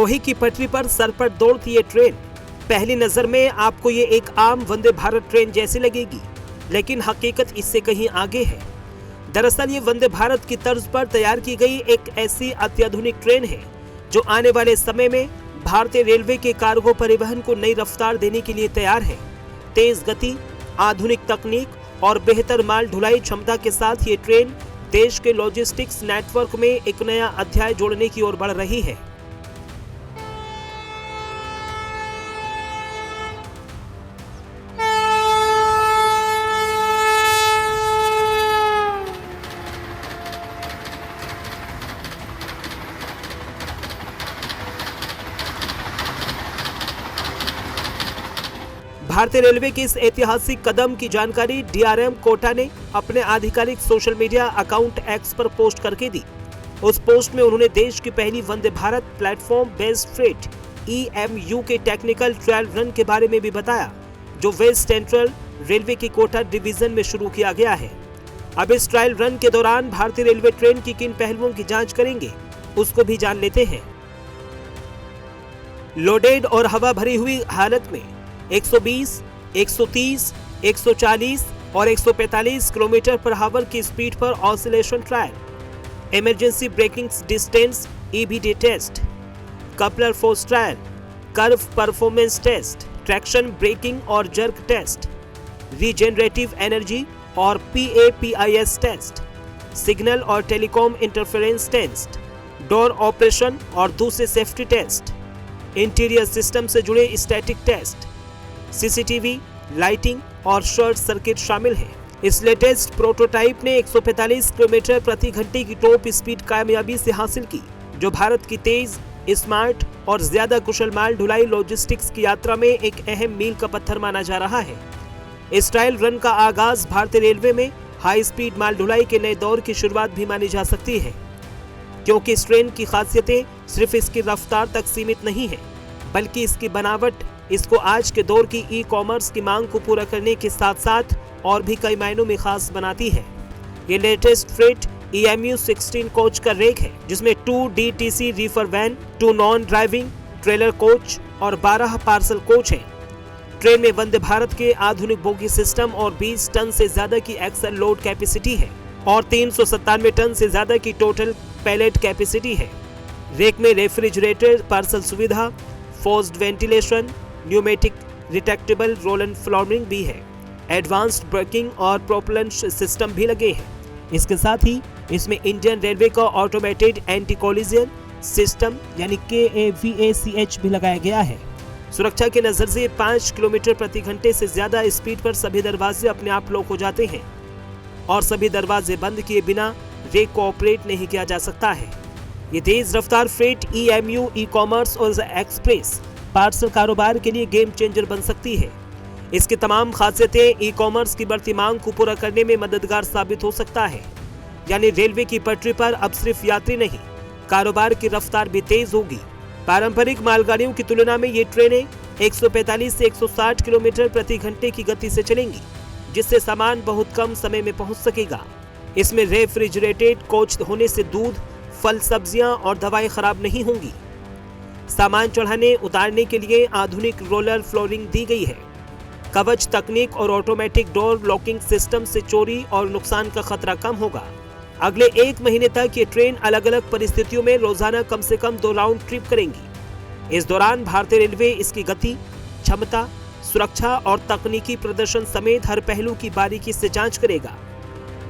लोहे की पटरी पर सर पर दौड़ती ये ट्रेन पहली नजर में आपको ये एक आम वंदे भारत ट्रेन जैसी लगेगी, लेकिन हकीकत इससे कहीं आगे है। दरअसल ये वंदे भारत की तर्ज पर तैयार की गई एक ऐसी अत्याधुनिक ट्रेन है जो आने वाले समय में भारतीय रेलवे के कार्गो परिवहन को नई रफ्तार देने के लिए तैयार है। तेज गति, आधुनिक तकनीक और बेहतर माल ढुलाई क्षमता के साथ ये ट्रेन देश के लॉजिस्टिक्स नेटवर्क में एक नया अध्याय जोड़ने की ओर बढ़ रही है। भारतीय रेलवे के इस ऐतिहासिक कदम की जानकारी डीआरएम कोटा ने अपने आधिकारिक सोशल मीडिया अकाउंट एक्स पर पोस्ट करके दी। उस पोस्ट में उन्होंने देश की पहली Vande Bharat platform based freight EMU के टेक्निकल ट्रायल रन के बारे में भी बताया, जो वेस्ट सेंट्रल रेलवे की कोटा डिवीजन में शुरू किया गया है। अब इस ट्रायल रन के दौरान भारतीय रेलवे ट्रेन की किन पहलुओं की जांच करेंगे, उसको भी जान लेते हैं। लोडेड और हवा भरी हुई हालत में 120, 130, 140 और 145 किलोमीटर पर आवर की स्पीड पर oscillation trial, emergency braking distance EBD test, coupler force trial, curve performance test, traction braking और जर्क टेस्ट, रीजेनरेटिव एनर्जी और PAPIS टेस्ट, सिग्नल और telecom interference test, door operation और दूसरे safety test, interior system से जुड़े static test, CCTV, lighting और short circuit शामिल है। इस लेटेस्ट प्रोटोटाइप ने 145 किलोमीटर प्रति घंटे की टॉप स्पीड कामयाबी से हासिल की, जो भारत की तेज, स्मार्ट और ज्यादा कुशल माल ढुलाई लॉजिस्टिक्स की यात्रा में एक अहम मील का पत्थर माना जा रहा है। इस ट्रायल रन का आगाज भारतीय रेलवे में हाई स्पीड माल ढुलाई के नए दौर की शुरुआत भी मानी जा सकती है, क्योंकि इस ट्रेन की खासियतें सिर्फ इसकी रफ्तार तक सीमित नहीं है, बल्कि इसकी बनावट इसको आज के दौर की ई-कॉमर्स की मांग को पूरा करने के साथ साथ और भी कई मायनों में खास बनाती है। ये लेटेस्ट फ्रेट EMU 16 कोच का रेक है, जिसमें 2 DTC reefer van, 2 non driving trailer coach और 12 पार्सल कोच हैं। ट्रेन में वंदे भारत के आधुनिक बोगी सिस्टम और 20 टन से ज्यादा की एक्सल लोड कैपेसिटी है और 397 टन से ज्यादा की टोटल पैलेट कैपेसिटी है। रेक में रेफ्रिजरेटर पार्सल सुविधा, forced ventilation, pneumatic retractable roll flooring भी है। एडवांस्ड ब्रेकिंग और प्रोपेलेंट सिस्टम भी लगे हैं। इसके साथ ही इसमें इंडियन रेलवे का ऑटोमेटेड एंटी कोलिजन सिस्टम यानी KAVACH भी लगाया गया है। सुरक्षा की नजर से 5 किलोमीटर प्रति घंटे से ज्यादा स्पीड पर सभी दरवाजे अपने आप लॉक हो जाते हैं और सभी दरवाजे बंद किए बिना रेक को ऑपरेट नहीं किया जा सकता है। ये तेज रफ्तार फ्रेट EMU ई-कॉमर्स और एक्सप्रेस पार्सल कारोबार के लिए गेम चेंजर बन सकती है। इसकी तमाम खासियतें ई-कॉमर्स की बढ़ती मांग को पूरा करने में मददगार साबित हो सकता है। यानी रेलवे की पटरी पर अब सिर्फ यात्री नहीं, कारोबार की रफ्तार भी तेज होगी। पारंपरिक मालगाड़ियों की तुलना में ये ट्रेनें 145 से 160 किलोमीटर प्रति घंटे की गति से चलेंगी, जिससे सामान बहुत कम समय में पहुंच सकेगा। इसमें रेफ्रिजरेटेड कोच होने से दूध, फल, सब्जियां और दवाएं खराब नहीं होंगी। सामान चढ़ाने उतारने के लिए आधुनिक रोलर फ्लोरिंग दी गई है। कवच तकनीक और ऑटोमेटिक डोर लॉकिंग सिस्टम से चोरी और नुकसान का खतरा कम होगा। अगले 1 महीने तक ये ट्रेन अलग अलग परिस्थितियों में रोजाना कम से कम 2 राउंड ट्रिप करेंगी। इस दौरान भारतीय रेलवे इसकी गति, क्षमता, सुरक्षा और तकनीकी प्रदर्शन समेत हर पहलू की बारीकी से जांच करेगा।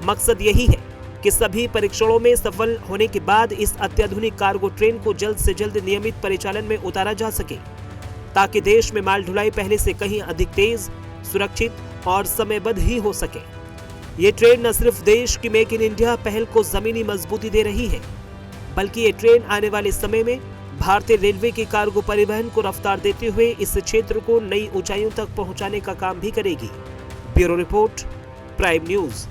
मकसद यही है कि सभी परीक्षणों में सफल होने के बाद इस अत्याधुनिक कार्गो ट्रेन को जल्द से जल्द नियमित परिचालन में उतारा जा सके, ताकि देश में माल ढुलाई पहले से कहीं अधिक तेज, सुरक्षित और समयबद्ध ही हो सके। ये ट्रेन न सिर्फ देश की मेक इन इंडिया पहल को जमीनी मजबूती दे रही है, बल्कि ये ट्रेन आने वाले समय में भारतीय रेलवे के कार्गो परिवहन को रफ्तार देते हुए इस क्षेत्र को नई ऊंचाइयों तक पहुंचाने का काम भी करेगी। Bureau report, prime news.